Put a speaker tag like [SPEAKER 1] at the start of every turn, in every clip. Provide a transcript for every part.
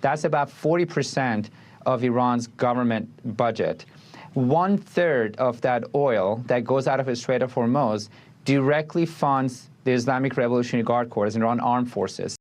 [SPEAKER 1] That's about 40% of Iran's government budget. 1/3 of that oil that goes out of the Strait of Hormuz directly funds the Islamic Revolutionary Guard Corps and Iran armed forces.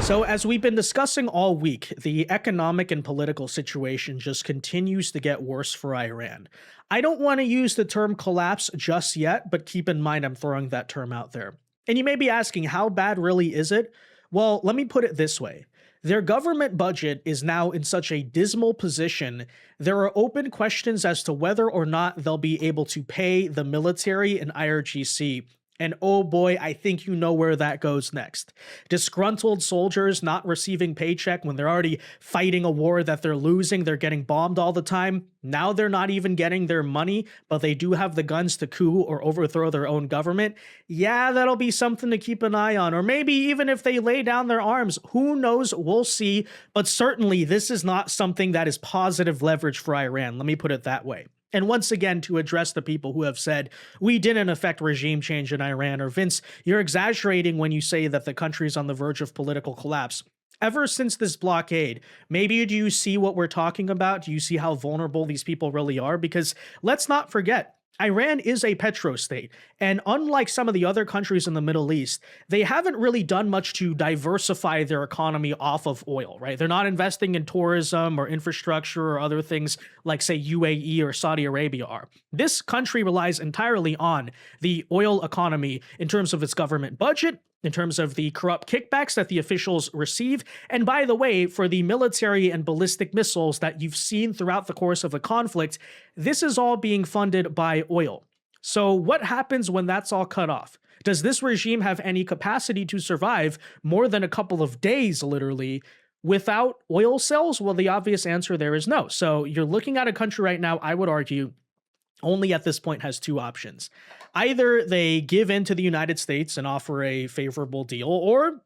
[SPEAKER 2] So as we've been discussing all week, the economic and political situation just continues to get worse for Iran. I don't want to use the term collapse just yet, but keep in mind I'm throwing that term out there. And you may be asking, how bad really is it? Well, let me put it this way. Their government budget is now in such a dismal position, there are open questions as to whether or not they'll be able to pay the military and IRGC. And oh boy, I think you know where that goes next. Disgruntled soldiers not receiving paycheck when they're already fighting a war that they're losing, they're getting bombed all the time. Now they're not even getting their money, but they do have the guns to coup or overthrow their own government. Yeah, that'll be something to keep an eye on. Or maybe even if they lay down their arms, who knows, we'll see. But certainly this is not something that is positive leverage for Iran. Let me put it that way. And once again, to address the people who have said, we didn't affect regime change in Iran, or Vince, you're exaggerating when you say that the country's on the verge of political collapse. Ever since this blockade, maybe do you see what we're talking about? Do you see how vulnerable these people really are? Because let's not forget, Iran is a petrostate, and unlike some of the other countries in the Middle East, they haven't really done much to diversify their economy off of oil, right? They're not investing in tourism or infrastructure or other things like, say, UAE or Saudi Arabia are. This country relies entirely on the oil economy in terms of its government budget, in terms of the corrupt kickbacks that the officials receive, and by the way, for the military and ballistic missiles that you've seen throughout the course of the conflict, this is all being funded by oil. So what happens when that's all cut off? Does this regime have any capacity to survive more than a couple of days, literally, without oil sales? Well, the obvious answer there is no. So you're looking at a country right now, I would argue, only at this point has two options. Either they give in to the United States and offer a favorable deal, or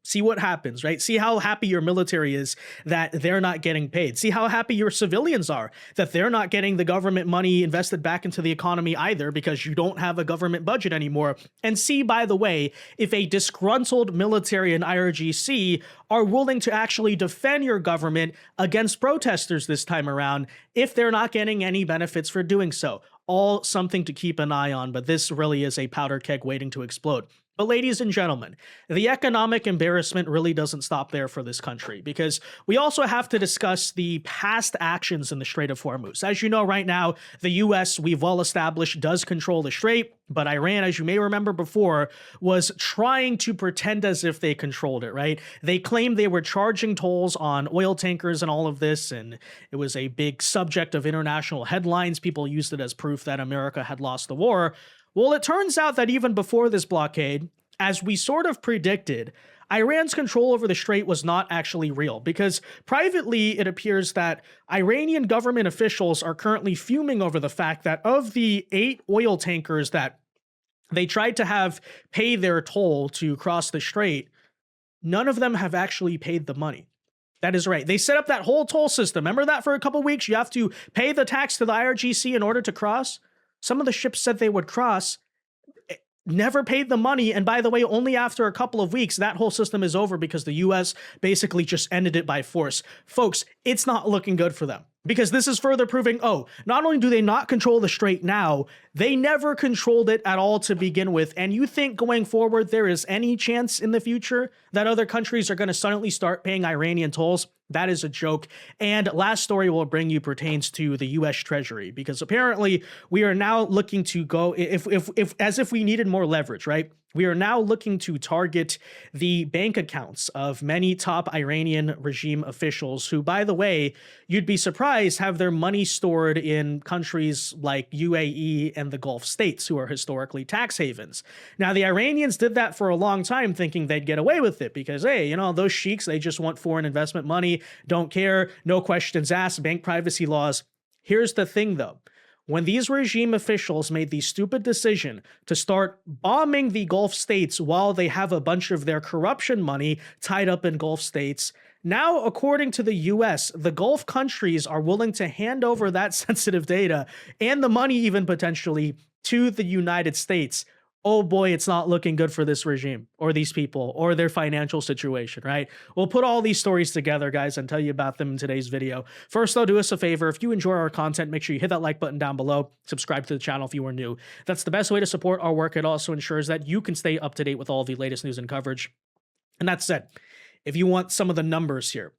[SPEAKER 2] see what happens, right? See how happy your military is that they're not getting paid. See how happy your civilians are that they're not getting the government money invested back into the economy either, because you don't have a government budget anymore. And see, by the way, if a disgruntled military and IRGC are willing to actually defend your government against protesters this time around, if they're not getting any benefits for doing so. All something to keep an eye on, but this really is a powder keg waiting to explode. But ladies and gentlemen, the economic embarrassment really doesn't stop there for this country, because we also have to discuss the past actions in the Strait of Hormuz. As you know, right now, the US, we've well established, does control the strait, but Iran, as you may remember before, was trying to pretend as if they controlled it, right? They claimed they were charging tolls on oil tankers and all of this, and it was a big subject of international headlines. People used it as proof that America had lost the war. Well, it turns out that even before this blockade, as we sort of predicted, Iran's control over the strait was not actually real, because privately it appears that Iranian government officials are currently fuming over the fact that of the 8 oil tankers that they tried to have pay their toll to cross the strait, none of them have actually paid the money. That is right. They set up that whole toll system. Remember that for a couple weeks? You have to pay the tax to the IRGC in order to cross. Some of the ships said they would cross, never paid the money, and by the way, only after a couple of weeks, that whole system is over because the US basically just ended it by force. Folks, it's not looking good for them, because this is further proving, oh, not only do they not control the strait now, they never controlled it at all to begin with. And you think going forward there is any chance in the future that other countries are going to suddenly start paying Iranian tolls? That is a joke. And last story we'll bring you pertains to the US Treasury, because apparently we are now looking to go, as if we needed more leverage, right? We are now looking to target the bank accounts of many top Iranian regime officials who, by the way, you'd be surprised, have their money stored in countries like UAE and the Gulf states, who are historically tax havens. Now, the Iranians did that for a long time, thinking they'd get away with it because, hey, you know, those sheiks, they just want foreign investment money, don't care, no questions asked, bank privacy laws. Here's the thing, though. When these regime officials made the stupid decision to start bombing the Gulf states while they have a bunch of their corruption money tied up in Gulf states, now, according to the US, the Gulf countries are willing to hand over that sensitive data and the money even potentially to the United States. oh boy, it's not looking good for this regime or these people or their financial situation, right? We'll put all these stories together, guys, and tell you about them in today's video. First, though, do us a favor. If you enjoy our content, make sure you hit that like button down below. Subscribe to the channel if you are new. That's the best way to support our work. It also ensures that you can stay up to date with all the latest news and coverage. And that said, if you want some of the numbers here,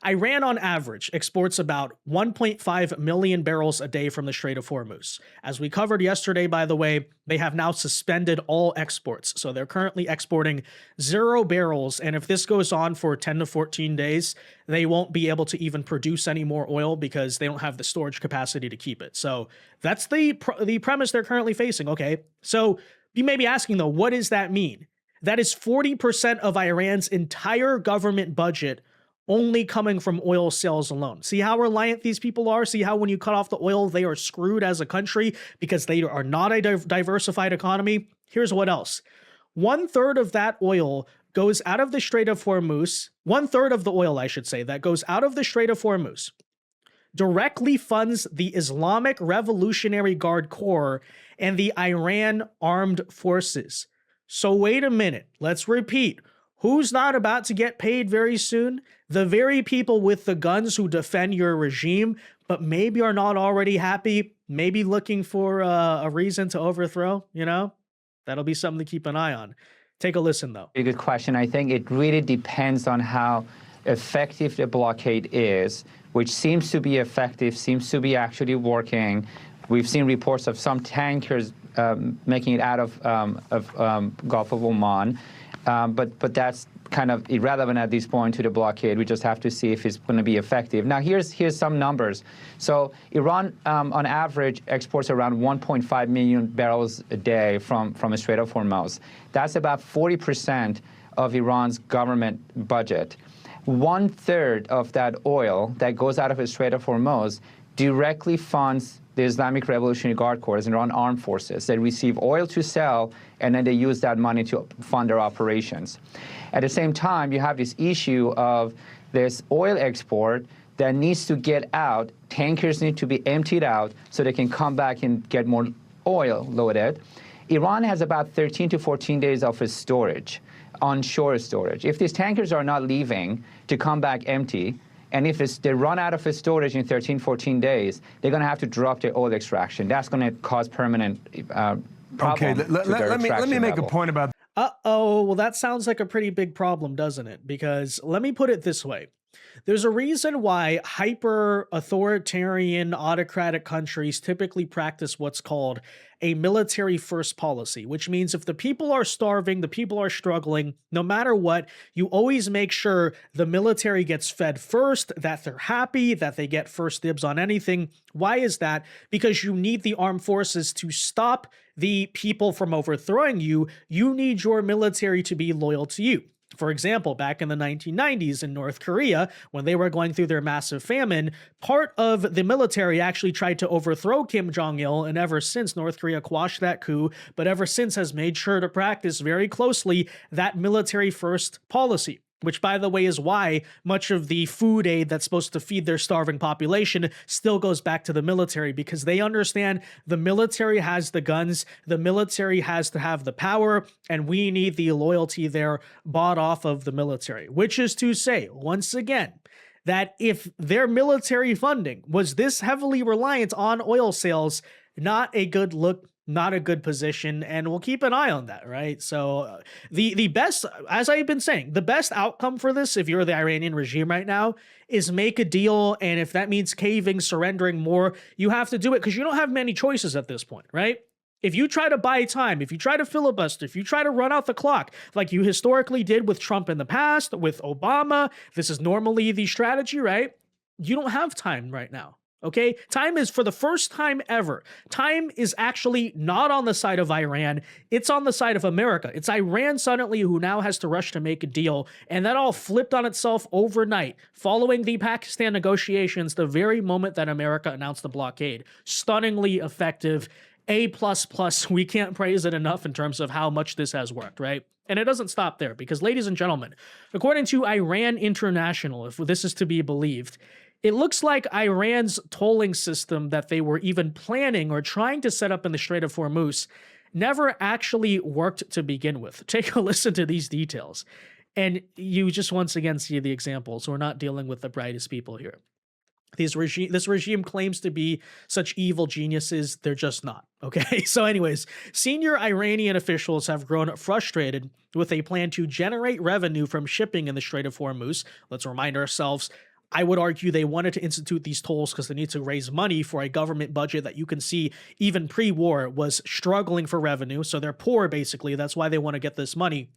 [SPEAKER 2] Iran, on average, exports about 1.5 million barrels a day from the Strait of Hormuz. As we covered yesterday, by the way, they have now suspended all exports. So they're currently exporting 0 barrels. And if this goes on for 10 to 14 days, they won't be able to even produce any more oil because they don't have the storage capacity to keep it. So that's the premise they're currently facing. Okay, so you may be asking, though, what does that mean? That is 40% of Iran's entire government budget only coming from oil sales alone. See how reliant these people are? See how when you cut off the oil, they are screwed as a country because they are not a diversified economy? Here's what else. 1/3 of that oil goes out of the Strait of Hormuz. 1/3 of the oil, I should say, that goes out of the Strait of Hormuz directly funds the Islamic Revolutionary Guard Corps and the Iran armed forces. So wait a minute, let's repeat. Who's not about to get paid very soon? The very people with the guns who defend your regime, but maybe are not already happy, maybe looking for a reason to overthrow, you know? That'll be something to keep an eye on. Take a listen, though.
[SPEAKER 1] A good question. I think it really depends on how effective the blockade is, which seems to be effective, seems to be actually working. We've seen reports of some tankers making it out of Gulf of Oman. But that's kind of irrelevant at this point to the blockade. We just have to see if it's going to be effective. Now, here's some numbers. So Iran, on average, exports around 1.5 million barrels a day from the Strait of Hormuz. That's about 40% of Iran's government budget. 1/3 of that oil that goes out of the Strait of Hormuz directly funds the Islamic Revolutionary Guard Corps, Iran armed forces. They receive oil to sell, and then they use that money to fund their operations. At the same time, you have this issue of this oil export that needs to get out. Tankers need to be emptied out so they can come back and get more oil loaded. Iran has about 13 to 14 days of storage, onshore storage. If these tankers are not leaving to come back empty, and if they run out of storage in 13, 14 days, they're going to have to drop their oil extraction. That's going to cause permanent problem.
[SPEAKER 3] Okay, let me make a point about.
[SPEAKER 2] Well, that sounds like a pretty big problem, doesn't it? Because let me put it this way. There's a reason why hyper-authoritarian, autocratic countries typically practice what's called a military-first policy, which means if the people are starving, the people are struggling, no matter what, you always make sure the military gets fed first, that they're happy, that they get first dibs on anything. Why is that? Because you need the armed forces to stop the people from overthrowing you. You need your military to be loyal to you. For example, back in the 1990s in North Korea, when they were going through their massive famine, part of the military actually tried to overthrow Kim Jong-il, and ever since North Korea quashed that coup, but ever since has made sure to practice very closely that military-first policy. Which, by the way, is why much of the food aid that's supposed to feed their starving population still goes back to the military, because they understand the military has the guns, the military has to have the power, and we need the loyalty there bought off of the military. Which is to say, once again, that if their military funding was this heavily reliant on oil sales, not a good look, not a good position, and we'll keep an eye on that, right? So the best, as I've been saying, the best outcome for this, if you're the Iranian regime right now, is make a deal, and if that means caving, surrendering more, you have to do it, because you don't have many choices at this point, right? If you try to buy time, if you try to filibuster, if you try to run out the clock, like you historically did with Trump in the past, with Obama, this is normally the strategy, right? You don't have time right now. Okay, time is, for the first time ever, time is actually not on the side of Iran. It's on the side of America. It's Iran suddenly who now has to rush to make a deal. And that all flipped on itself overnight following the Pakistan negotiations, the very moment that America announced the blockade. Stunningly effective. A++. We can't praise it enough in terms of how much this has worked, right? And it doesn't stop there, because, ladies and gentlemen, according to Iran International, if this is to be believed, it looks like Iran's tolling system that they were even planning or trying to set up in the Strait of Hormuz never actually worked to begin with. Take a listen to these details, and you just once again see the examples. We're not dealing with the brightest people here. This regime claims to be such evil geniuses. They're just not. Okay. So anyways, senior Iranian officials have grown frustrated with a plan to generate revenue from shipping in the Strait of Hormuz. Let's remind ourselves, I would argue they wanted to institute these tolls because they need to raise money for a government budget that you can see even pre-war was struggling for revenue. So they're poor, basically. That's why they want to get this money.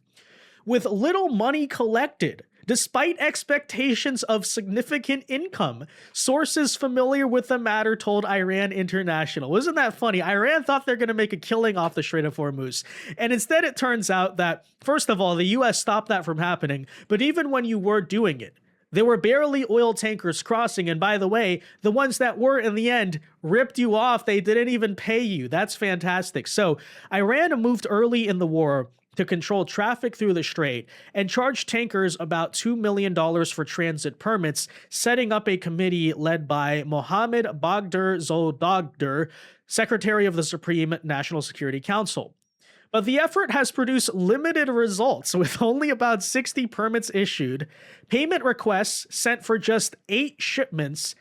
[SPEAKER 2] With little money collected, despite expectations of significant income, sources familiar with the matter told Iran International. Isn't that funny? Iran thought they're going to make a killing off the Strait of Hormuz. And instead, it turns out that, first of all, the U.S. stopped that from happening. But even when you were doing it, there were barely oil tankers crossing. And by the way, the ones that were in the end ripped you off. They didn't even pay you. That's fantastic. So Iran moved early in the war to control traffic through the strait and charged tankers about $2 million for transit permits, setting up a committee led by Mohammad Baghdad Zoldaghdar, Secretary of the Supreme National Security Council. But the effort has produced limited results, with only about 60 permits issued, payment requests sent for just 8 shipments,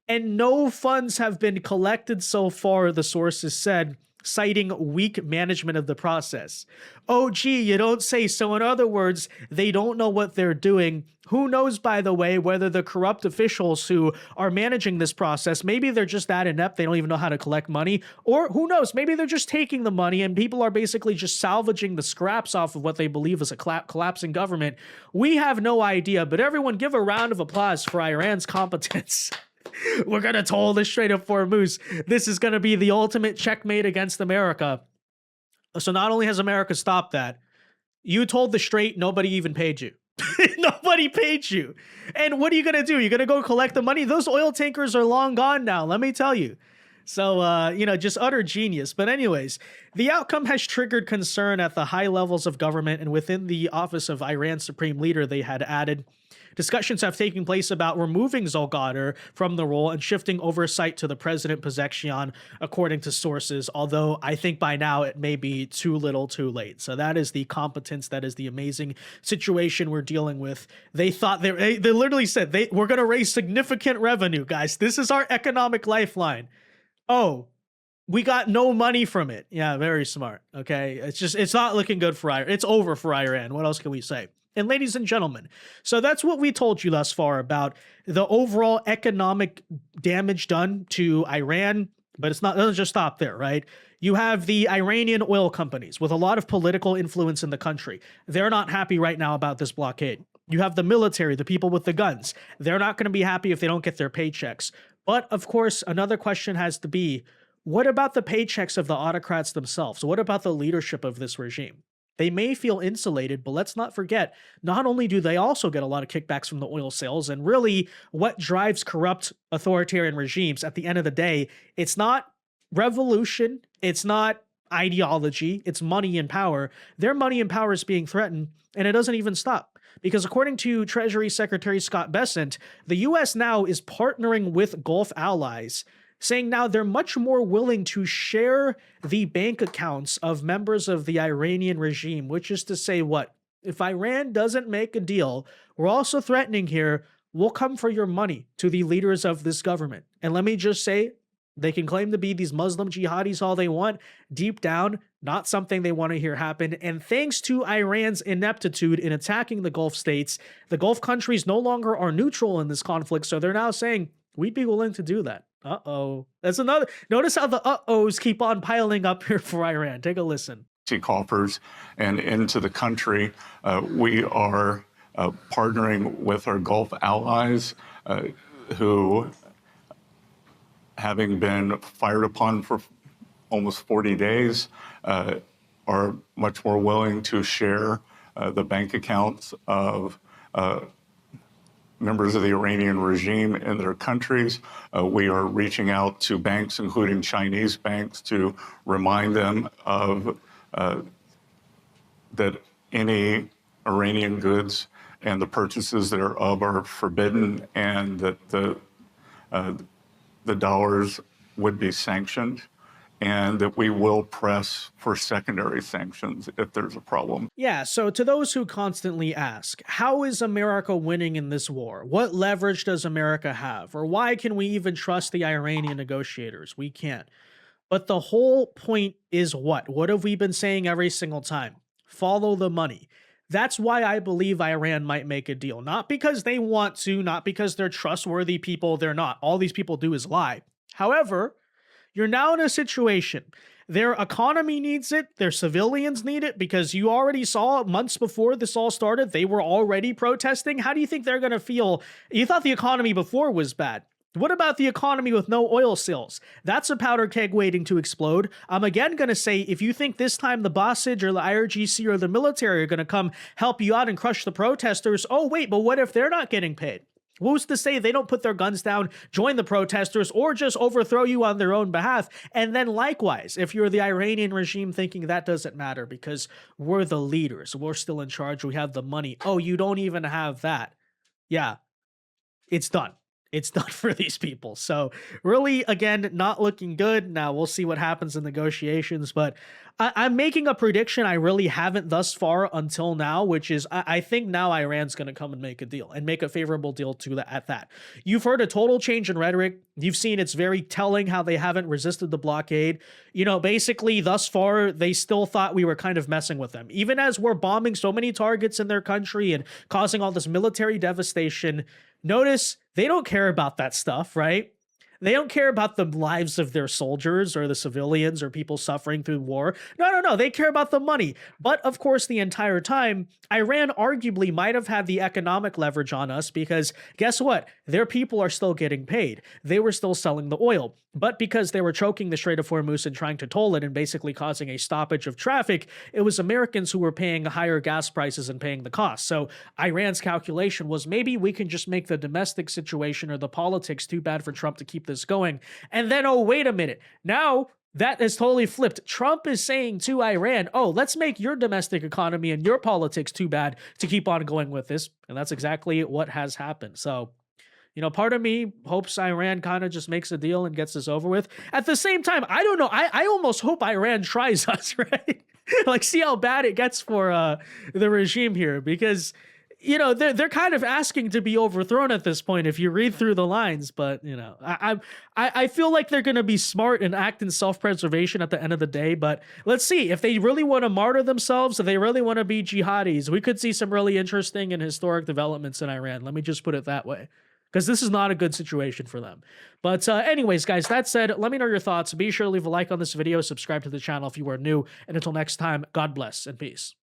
[SPEAKER 2] and no funds have been collected so far, the sources said, citing weak management of the process. Oh, gee, you don't say so. In other words, they don't know what they're doing. Who knows, by the way, whether the corrupt officials who are managing this process, maybe they're just that inept, they don't even know how to collect money, or who knows, maybe they're just taking the money and people are basically just salvaging the scraps off of what they believe is a collapsing government. We have no idea, but everyone give a round of applause for Iran's competence. We're going to toll the Strait of Hormuz. This is going to be the ultimate checkmate against America. So not only has America stopped that, you told the Strait, nobody even paid you. Nobody paid you. And what are you going to do? You're going to go collect the money? Those oil tankers are long gone now, let me tell you. So, just utter genius. But anyways, the outcome has triggered concern at the high levels of government, and within the office of Iran's supreme leader, they had added, discussions have taken place about removing Zoldaghdar from the role and shifting oversight to the president Pezeshkian, according to sources, although I think by now it may be too little too late. So that is the competence, that is the amazing situation we're dealing with. They thought, they literally said, we're going to raise significant revenue, guys. This is our economic lifeline. Oh, we got no money from it. Yeah, very smart. Okay. It's not looking good for Iran. It's over for Iran. What else can we say? And ladies and gentlemen, so that's what we told you thus far about the overall economic damage done to Iran, but it doesn't just stop there, right? You have the Iranian oil companies with a lot of political influence in the country. They're not happy right now about this blockade. You have the military, the people with the guns. They're not going to be happy if they don't get their paychecks. But of course, another question has to be, what about the paychecks of the autocrats themselves? What about the leadership of this regime? They may feel insulated, but let's not forget, not only do they also get a lot of kickbacks from the oil sales, and really what drives corrupt authoritarian regimes at the end of the day, it's not revolution, it's not ideology, it's money and power. Their money and power is being threatened, and it doesn't even stop. Because according to Treasury Secretary Scott Bessent, the U.S. now is partnering with Gulf allies, saying now they're much more willing to share the bank accounts of members of the Iranian regime, which is to say what? If Iran doesn't make a deal, we're also threatening here, we'll come for your money to the leaders of this government. And let me just say, they can claim to be these Muslim jihadis all they want. Deep down, not something they want to hear happen. And thanks to Iran's ineptitude in attacking the Gulf states, the Gulf countries no longer are neutral in this conflict. So they're now saying, we'd be willing to do that. Uh-oh. That's another. Notice how the uh-ohs keep on piling up here for Iran. Take a listen.
[SPEAKER 4] Coffers and into the country. We are partnering with our Gulf allies who, having been fired upon for almost 40 days, are much more willing to share the bank accounts of members of the Iranian regime in their countries. We are reaching out to banks, including Chinese banks, to remind them of that any Iranian goods and the purchases thereof are forbidden, and that the dollars would be sanctioned. and that we will press for secondary sanctions if there's a problem.
[SPEAKER 2] Yeah, so to those who constantly ask, how is America winning in this war? What leverage does America have? Or why can we even trust the Iranian negotiators? We can't. But the whole point is what? What have we been saying every single time? Follow the money. That's why I believe Iran might make a deal. Not because they want to, not because they're trustworthy people. They're not. All these people do is lie. However, you're now in a situation. Their economy needs it. Their civilians need it, because you already saw months before this all started, they were already protesting. How do you think they're going to feel? You thought the economy before was bad. What about the economy with no oil sales? That's a powder keg waiting to explode. I'm again going to say, if you think this time the Basij or the IRGC or the military are going to come help you out and crush the protesters, oh wait, but what if they're not getting paid? Who's to say they don't put their guns down, join the protesters, or just overthrow you on their own behalf? And then likewise, if you're the Iranian regime thinking that doesn't matter because we're the leaders, we're still in charge, we have the money. Oh, you don't even have that. Yeah, it's done. It's done for these people. So really, again, not looking good. Now we'll see what happens in negotiations, but I'm making a prediction I really haven't thus far until now, which is I think now Iran's going to come and make a deal and make a favorable deal to that at that. You've heard a total change in rhetoric. You've seen it's very telling how they haven't resisted the blockade. You know, basically thus far, they still thought we were kind of messing with them. Even as we're bombing so many targets in their country and causing all this military devastation, notice they don't care about that stuff, right? They don't care about the lives of their soldiers or the civilians or people suffering through war. No. They care about the money. But of course, the entire time, Iran arguably might have had the economic leverage on us because guess what? Their people are still getting paid. They were still selling the oil. But because they were choking the Strait of Hormuz and trying to toll it and basically causing a stoppage of traffic, it was Americans who were paying higher gas prices and paying the cost. So Iran's calculation was maybe we can just make the domestic situation or the politics too bad for Trump to keep this going. And then, oh, wait a minute. Now that is totally flipped. Trump is saying to Iran, oh, let's make your domestic economy and your politics too bad to keep on going with this. And that's exactly what has happened. So, you know, part of me hopes Iran kind of just makes a deal and gets this over with. At the same time, I don't know. I almost hope Iran tries us, right? Like, see how bad it gets for the regime here, because, you know, they're kind of asking to be overthrown at this point if you read through the lines. But, you know, I feel like they're going to be smart and act in self-preservation at the end of the day. But let's see if they really want to martyr themselves, if they really want to be jihadis, we could see some really interesting and historic developments in Iran. Let me just put it that way, because this is not a good situation for them. But anyways, guys, that said, let me know your thoughts. Be sure to leave a like on this video, subscribe to the channel if you are new, and until next time, God bless and peace.